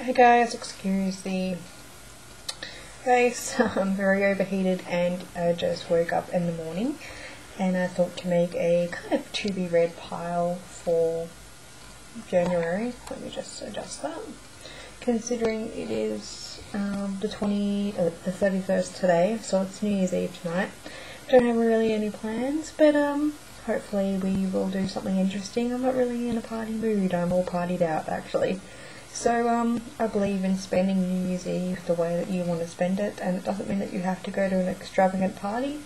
Hey guys, excuse the face. I'm very overheated and I just woke up in the morning and I thought to make a kind of to be read pile for January. Let me just adjust that. Considering it is the 31st today, so it's New Year's Eve tonight. Don't have really any plans, but hopefully we will do something interesting. I'm not really in a party mood. I'm all partied out actually. So I believe in spending New Year's Eve the way that you want to spend it, and it doesn't mean that you have to go to an extravagant party.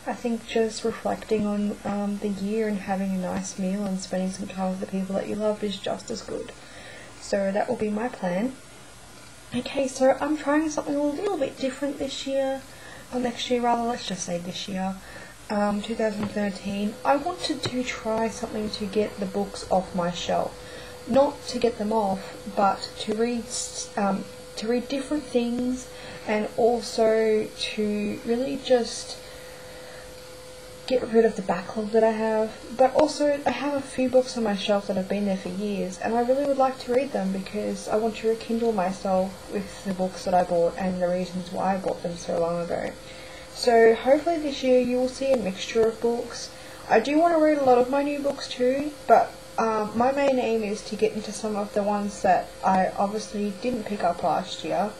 I think just reflecting on the year and having a nice meal and spending some time with the people that you love is just as good. So that will be my plan. Okay, so I'm trying something a little bit different this year, or next year rather, let's just say this year, 2013. I wanted to try something to get the books off my shelf. Not to get them off, but to read different things, and also to really just get rid of the backlog that I have. But also, I have a few books on my shelf that have been there for years, and I really would like to read them because I want to rekindle myself with the books that I bought and the reasons why I bought them so long ago. So hopefully this year you will see a mixture of books. I do want to read a lot of my new books too, but my main aim is to get into some of the ones that I obviously didn't pick up last year,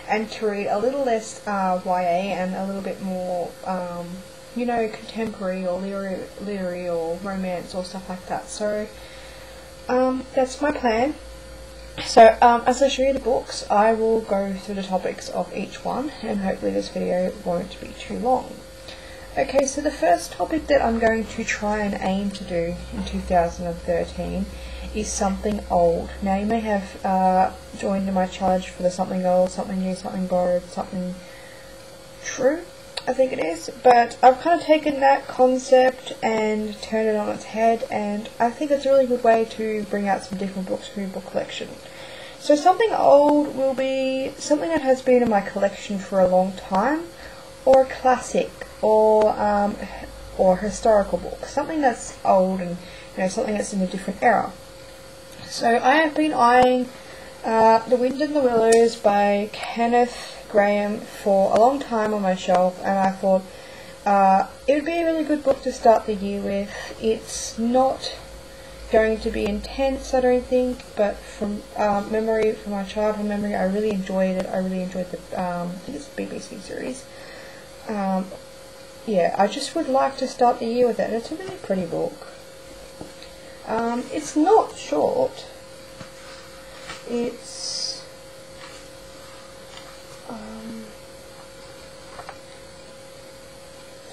and to read a little less YA and a little bit more, contemporary or literary or romance or stuff like that. So that's my plan. So as I show you the books, I will go through the topics of each one, and hopefully this video won't be too long. Okay, so the first topic that I'm going to try and aim to do in 2013 is something old. Now you may have joined in my challenge for the something old, something new, something borrowed, something true, I think it is. But I've kind of taken that concept and turned it on its head, and I think it's a really good way to bring out some different books from your book collection. So something old will be something that has been in my collection for a long time, or a classic, or historical book, something that's old and something that's in a different era. So I have been eyeing The Wind and the Willows by Kenneth Grahame for a long time on my shelf, and I thought it would be a really good book to start the year with. It's not going to be intense, I don't think, but from memory, from my childhood memory, I really enjoyed it. I really enjoyed the I think it's a BBC series. Yeah, I just would like to start the year with it. It's a really pretty book. It's not short. It's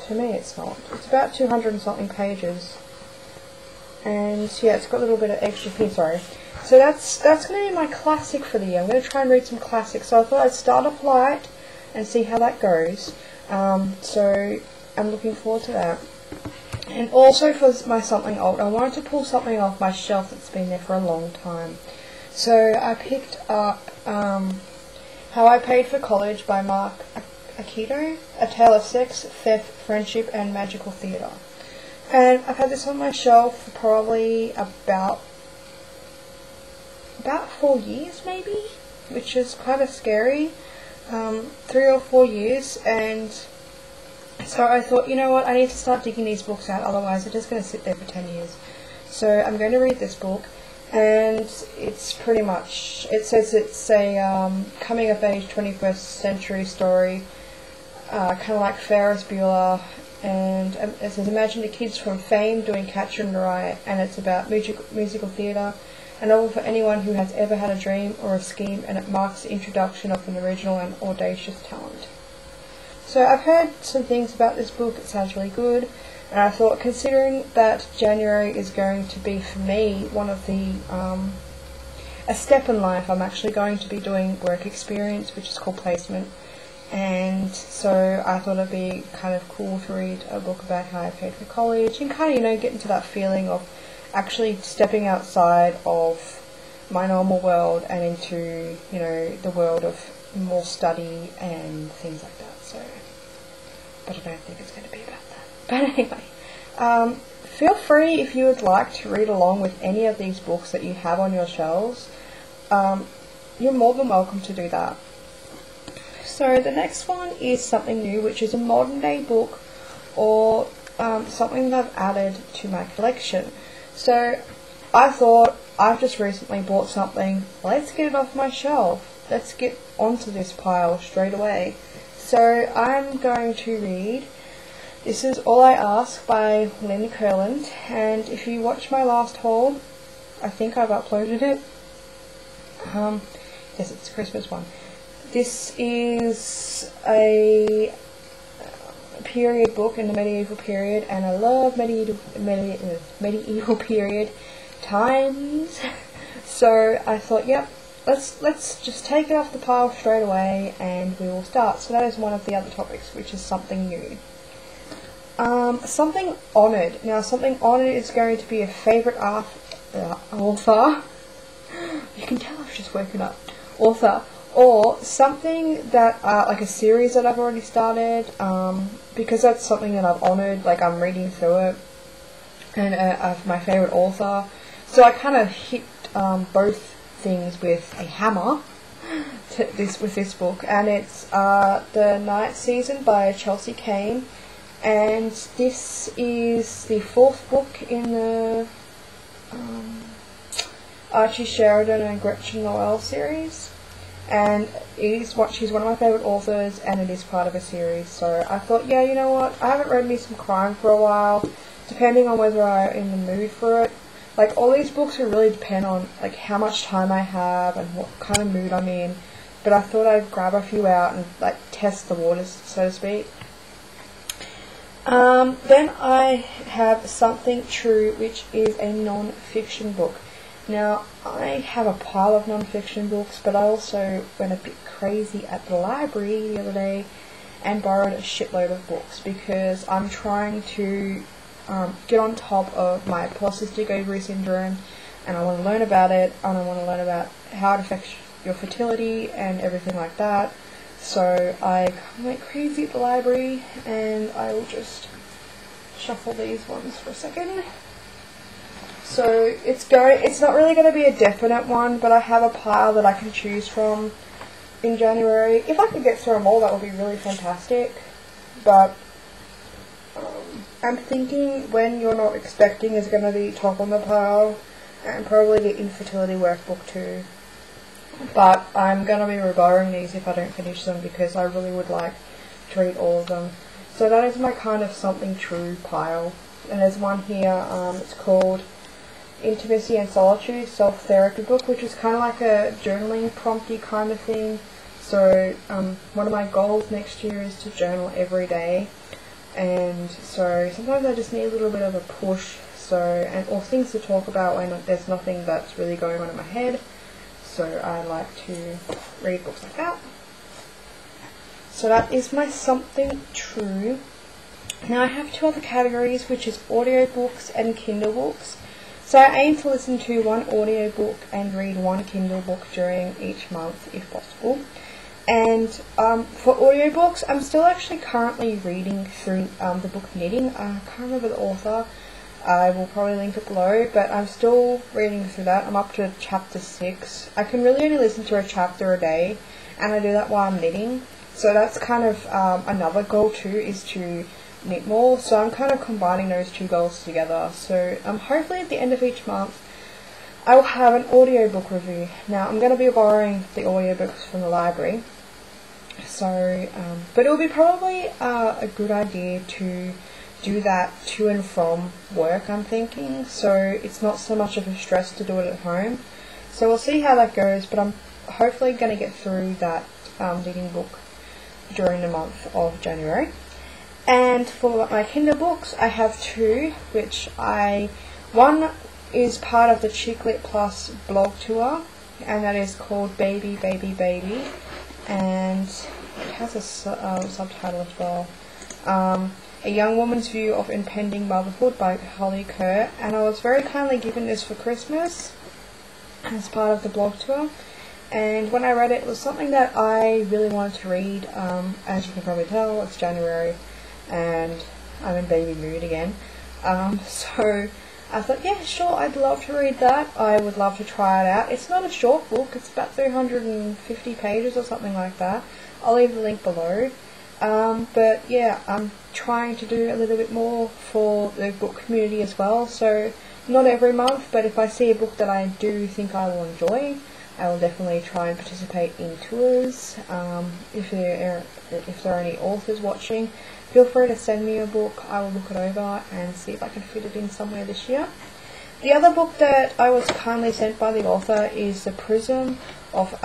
for me it's not. It's about 200 and something pages. And yeah, it's got a little bit of extra piece, sorry. So that's going to be my classic for the year. I'm going to try and read some classics. So I thought I'd start off light and see how that goes. So I'm looking forward to that. And also for my something old, I wanted to pull something off my shelf that's been there for a long time. So I picked up How I Paid for College by Mark Akito, A Tale of Sex, Theft, Friendship and Magical Theatre. And I've had this on my shelf for probably about 4 years maybe, which is kind of scary. 3 or 4 years, and so I thought, you know what, I need to start digging these books out, otherwise they're just going to sit there for 10 years. So I'm going to read this book, and it's pretty much, it says it's a coming of age 21st century story, kind of like Ferris Bueller, and it says imagine the kids from Fame doing Catcher in the Rye, and it's about musical theatre. A novel for anyone who has ever had a dream or a scheme, and it marks the introduction of an original and audacious talent. So I've heard some things about this book. It sounds really good, and I thought, considering that January is going to be for me one of the a step in life, I'm actually going to be doing work experience, which is called placement, and so I thought it'd be kind of cool to read a book about how I paid for college and kind of get into that feeling of actually stepping outside of my normal world and into, the world of more study and things like that. So, but I don't think it's going to be about that. But anyway, feel free if you would like to read along with any of these books that you have on your shelves. you're more than welcome to do that. So the next one is something new, which is a modern day book, or something that I've added to my collection. So I thought, I've just recently bought something, let's get it off my shelf. Let's get onto this pile straight away. So I'm going to read This Is All I Ask by Lynn Curland, and if you watch my last haul, I think I've uploaded it. Yes, it's a Christmas one. This is a period book in the medieval period, and I love medieval period times. So I thought, yep, let's just take it off the pile straight away, and we will start. So that is one of the other topics, which is something new. Something honoured. Now, something honoured is going to be a favourite author. You can tell I've just woken up. Author. Or something that, like a series that I've already started, because that's something that I've honoured, like I'm reading through it, and of my favourite author. So I kind of hit both things with a hammer with this book, and it's The Night Season by Chelsea Cain, and this is the 4th book in the Archie Sheridan and Gretchen Noel series, and she's one of my favourite authors, and it is part of a series. So I thought, yeah, you know what, I haven't read me some crime for a while, depending on whether I'm in the mood for it. Like, all these books will really depend on like how much time I have and what kind of mood I'm in, but I thought I'd grab a few out and like test the waters, so to speak. Then I have Something True, which is a non-fiction book. Now, I have a pile of non-fiction books, but I also went a bit crazy at the library the other day and borrowed a shitload of books, because I'm trying to get on top of my polycystic ovary syndrome, and I want to learn about it, and I want to learn about how it affects your fertility and everything like that. So I went crazy at the library, and I will just shuffle these ones for a second. So it's not really going to be a definite one, but I have a pile that I can choose from in January. If I could get through them all, that would be really fantastic. But I'm thinking When You're Not Expecting is going to be top on the pile, and probably the infertility workbook too. But I'm going to be reborrowing these if I don't finish them, because I really would like to read all of them. So that is my kind of Something True pile. And there's one here, it's called Intimacy and Solitude Self-Therapy Book, which is kind of like a journaling prompty kind of thing. So one of my goals next year is to journal every day, and so sometimes I just need a little bit of a push, or things to talk about when there's nothing that's really going on in my head. So I like to read books like that. So that is my Something True. Now I have 2 other categories, which is audiobooks and Kindle books. So I aim to listen to 1 audiobook and read 1 Kindle book during each month, if possible. And for audiobooks, I'm still actually currently reading through the book Knitting. I can't remember the author. I will probably link it below, but I'm still reading through that. I'm up to chapter 6. I can really only listen to a chapter a day, and I do that while I'm knitting. So that's kind of another goal too, is to knit more. So I'm kind of combining those 2 goals together. So hopefully at the end of each month I will have an audiobook review. Now I'm going to be borrowing the audiobooks from the library, so but it will be probably a good idea to do that to and from work, I'm thinking, so it's not so much of a stress to do it at home. So we'll see how that goes, but I'm hopefully going to get through that knitting book during the month of January. And for my Kindle books, I have 2, which one is part of the Chicklet Plus blog tour, and that is called Baby, Baby, Baby, and it has a subtitle as well. A Young Woman's View of Impending Motherhood by Holly Kerr, and I was very kindly given this for Christmas as part of the blog tour. And when I read it, it was something that I really wanted to read. As you can probably tell, it's January, and I'm in baby mood again. So I thought, yeah, sure, I'd love to read that. I would love to try it out. It's not a short book. It's about 350 pages or something like that. I'll leave the link below. But yeah, I'm trying to do a little bit more for the book community as well. So not every month, but if I see a book that I do think I will enjoy, I will definitely try and participate in tours. If there are any authors watching, feel free to send me a book. I will look it over and see if I can fit it in somewhere this year. The other book that I was kindly sent by the author is The Prism of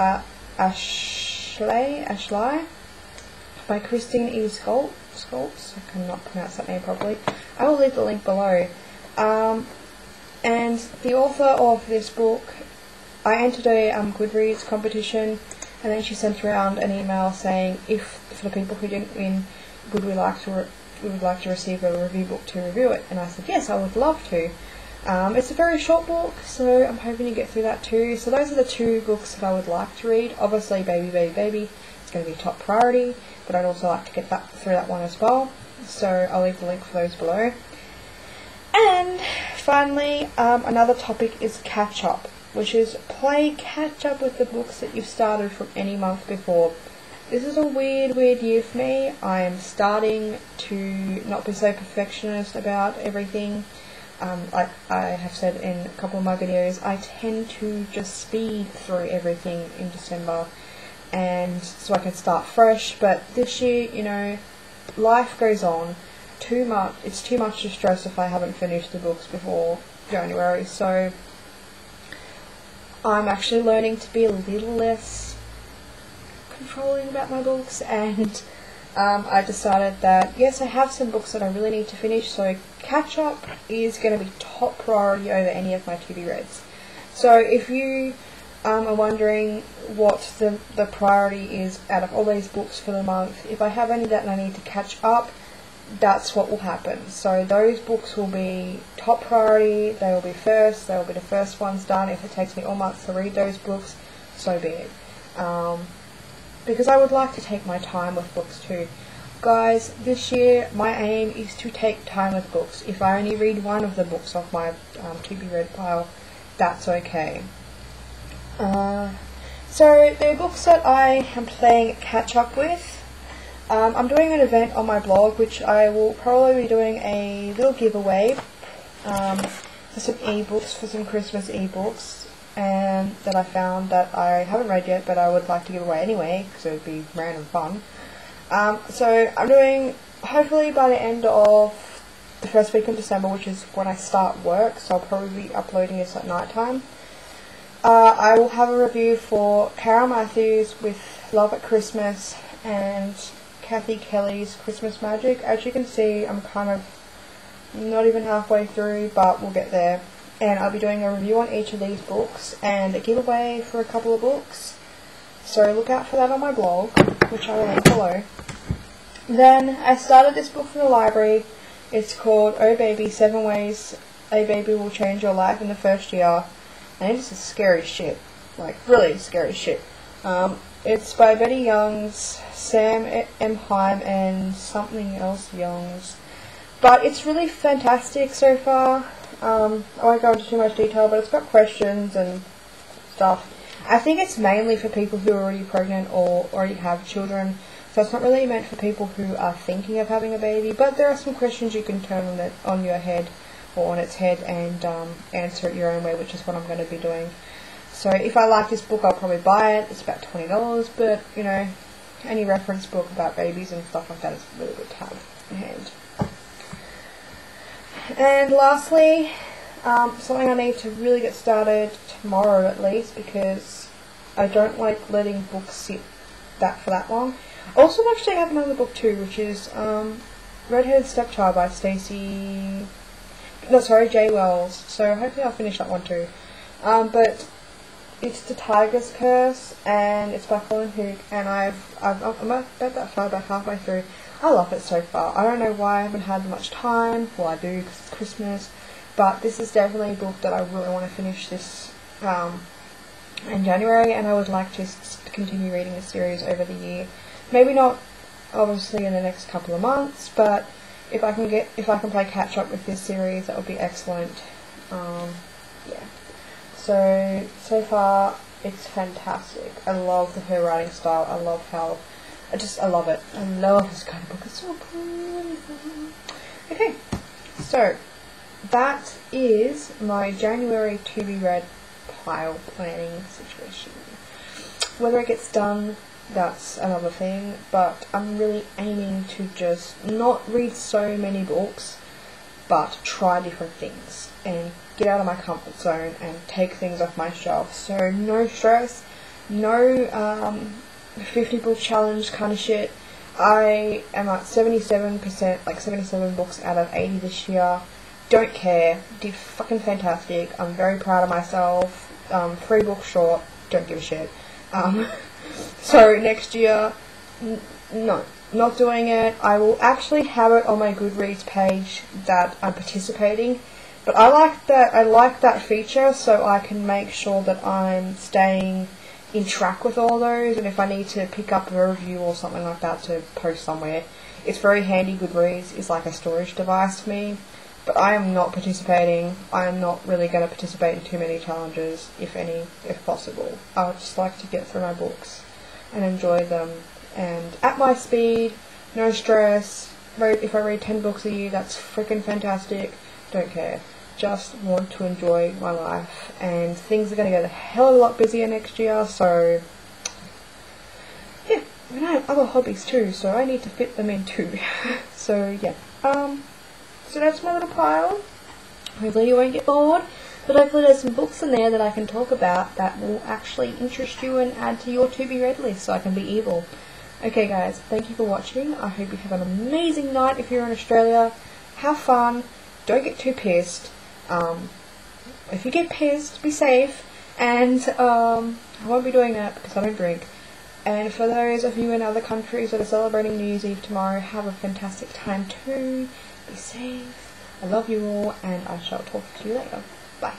Ashley by Christine E. Scholz. I cannot pronounce that name properly. I will leave the link below. And the author of this book, I entered a Goodreads competition, and then she sent around an email saying, if for the people who didn't win, we would like to receive a review book to review it. And I said, yes, I would love to. It's a very short book, so I'm hoping to get through that too. So those are the two books that I would like to read. Obviously, Baby, Baby, Baby is going to be top priority, but I'd also like to get through that one as well. So I'll leave the link for those below. And finally, another topic is catch up, which is play catch up with the books that you've started from any month before. This is a weird year for me. I am starting to not be so perfectionist about everything. Like I have said in a couple of my videos, I tend to just speed through everything in December, and so I can start fresh. But this year, you know, life goes on. It's too much to stress if I haven't finished the books before January. So I'm actually learning to be a little less controlling about my books, and I decided that yes, I have some books that I really need to finish, so catch up is going to be top priority over any of my to-be reads. So if you are wondering what the priority is out of all these books for the month, if I have any that I need to catch up, that's what will happen. So those books will be top priority, they will be first, they will be the first ones done. If it takes me all month to read those books, so be it. Because I would like to take my time with books too. Guys, this year my aim is to take time with books. If I only read one of the books off my to-be read pile, that's okay. So the books that I am playing catch up with, I'm doing an event on my blog, which I will probably be doing a little giveaway for some ebooks, for some Christmas ebooks, and that I found that I haven't read yet, but I would like to give away anyway, because it would be random fun. So I'm doing, hopefully by the end of the first week of December, which is when I start work, so I'll probably be uploading this at night time. I will have a review for Carol Matthews with Love at Christmas and Kathy Kelly's Christmas Magic. As you can see, I'm kind of not even halfway through, but we'll get there. And I'll be doing a review on each of these books and a giveaway for a couple of books. So look out for that on my blog, which I will link below. Then I started this book from the library. It's called Oh Baby, 7 Ways a Baby Will Change Your Life in the First Year. And it's scary shit. Like, really scary shit. It's by Betty Youngs, Sam M. Heim, and something else Youngs. But it's really fantastic so far. I won't go into too much detail, but it's got questions and stuff. I think it's mainly for people who are already pregnant or already have children. So it's not really meant for people who are thinking of having a baby. But there are some questions you can turn on your head or on its head and answer it your own way, which is what I'm going to be doing. So if I like this book, I'll probably buy it. It's about $20, but you know, any reference book about babies and stuff like that is really good to have in hand. And lastly, something I need to really get started tomorrow at least, because I don't like letting books sit for that long. Also, actually, I have another book too, which is Redheaded Stepchild by J. Wells. So hopefully I'll finish that one too. But it's The Tiger's Curse, and it's by Colin Hook, and I'm about that far, about halfway through. I love it so far. I don't know why I haven't had much time. Well, I do because it's Christmas, but this is definitely a book that I really want to finish this in January, and I would like to continue reading the series over the year. Maybe not obviously in the next couple of months, but if I can play catch up with this series, that would be excellent. Yeah. So far it's fantastic. I love her writing style. I love I love it. I love this kind of book. It's so pretty. Okay, so that is my January to be read pile planning situation. Whether it gets done, that's another thing, but I'm really aiming to just not read so many books, but try different things and get out of my comfort zone and take things off my shelf. So no stress, no 50 book challenge kind of shit. I am at 77%, like 77 books out of 80 this year. Don't care. Did fucking fantastic. I'm very proud of myself. 3 books short. Don't give a shit. So next year, no, not doing it. I will actually have it on my Goodreads page that I'm participating. But I like that feature, so I can make sure that I'm staying in track with all those, and if I need to pick up a review or something like that to post somewhere, it's very handy. Goodreads is like a storage device to me, but I am not participating. I am not really going to participate in too many challenges, if any, if possible. I would just like to get through my books and enjoy them, and at my speed, no stress. If I read 10 books a year, that's freaking fantastic. Don't care. Just want to enjoy my life, and things are going to get a hell of a lot busier next year, so yeah, and I have other hobbies too, so I need to fit them in too. So yeah, so that's my little pile. Hopefully you won't get bored, but hopefully there's some books in there that I can talk about that will actually interest you and add to your to be read list, so I can be evil. Okay guys, thank you for watching. I hope you have an amazing night if you're in Australia. Have fun, don't get too pissed. If you get pissed, be safe, and I won't be doing that because I don't drink. And for those of you in other countries that are celebrating New Year's Eve tomorrow, have a fantastic time too. Be safe. I love you all, and I shall talk to you later. Bye.